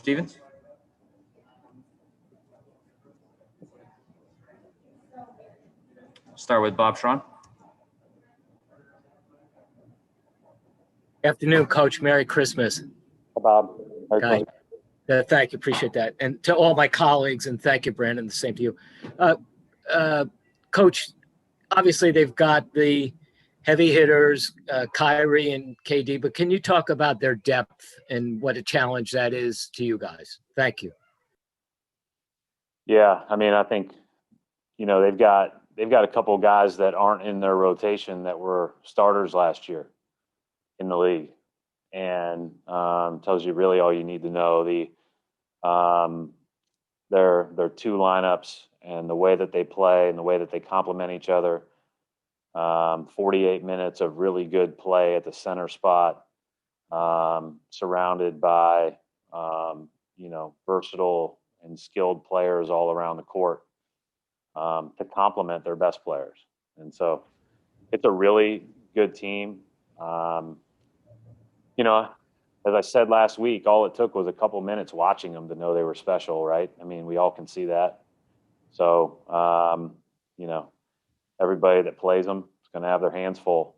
Stevens? Start with Bob Schron. Afternoon, Coach. Merry Christmas. Hi, Bob. Merry Christmas. Thank you. Appreciate that. And to all my colleagues, and thank you, Brandon, the same to you. Coach, obviously they've got the heavy hitters, Kyrie and KD, but can you talk about their depth and what a challenge that is to you guys? Thank you. Yeah, I mean, I think, they've got a couple of guys that aren't in their rotation that were starters last year in the league, and tells you really all you need to know. Their two lineups and the way that they play and the way that they complement each other. 48 minutes of really good play at the center spot, surrounded by versatile and skilled players all around the court to complement their best players. And so it's a really good team. As I said last week, all it took was a couple minutes watching them to know they were special, right? I mean, we all can see that. So, everybody that plays them is going to have their hands full,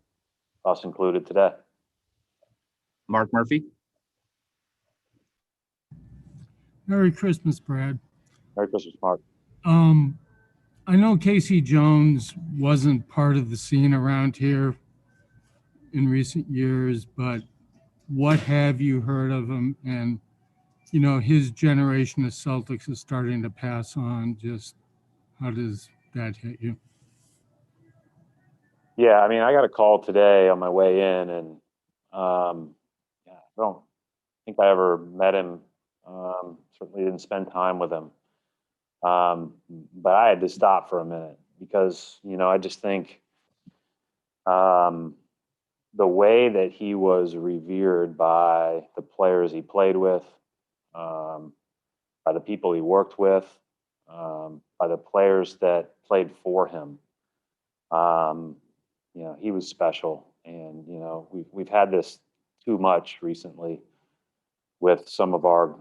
us included today. Mark Murphy. Merry Christmas, Brad. Merry Christmas, Mark. I know Casey Jones wasn't part of the scene around here in recent years, but what have you heard of him? And, his generation of Celtics is starting to pass on. Just how does that hit you? Yeah, I mean, I got a call today on my way in, and I don't think I ever met him. Certainly didn't spend time with him. But I had to stop for a minute because, I just think the way that he was revered by the players he played with, by the people he worked with, by the players that played for him, he was special. And, we've had this too much recently with some of our,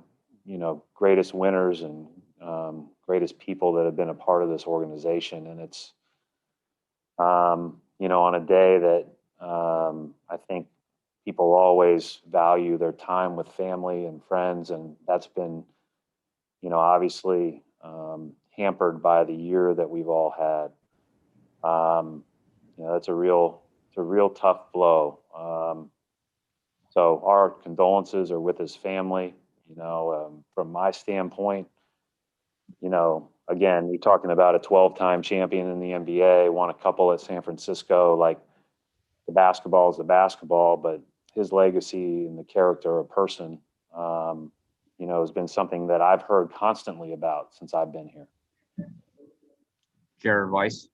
greatest winners and greatest people that have been a part of this organization. And it's, on a day that I think people always value their time with family and friends. And that's been, obviously hampered by the year that we've all had. That's a real tough blow. So our condolences are with his family. From my standpoint, again, you're talking about a 12-time champion in the NBA, won a couple at San Francisco. Like, the basketball is the basketball, but his legacy and the character of person, has been something that I've heard constantly about since I've been here. Jared Weiss.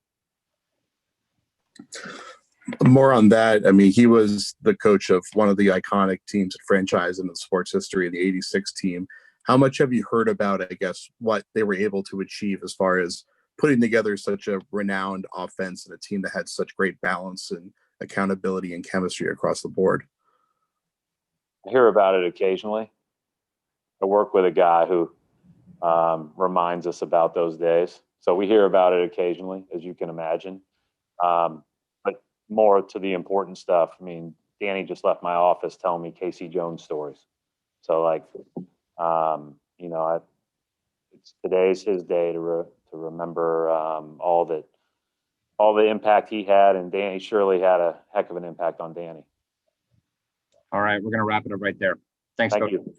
More on that. I mean, he was the coach of one of the iconic teams and franchise in the sports history, the '86 team. How much have you heard about, I guess, what they were able to achieve as far as putting together such a renowned offense and a team that had such great balance and accountability and chemistry across the board? I hear about it occasionally. I work with a guy who reminds us about those days. So we hear about it occasionally, as you can imagine. But more to the important stuff. I mean, Danny just left my office telling me Casey Jones stories. So today's his day to remember all the impact he had, and Danny surely had a heck of an impact on Danny. All right, we're going to wrap it up right there. Thanks, Thank Coach. you.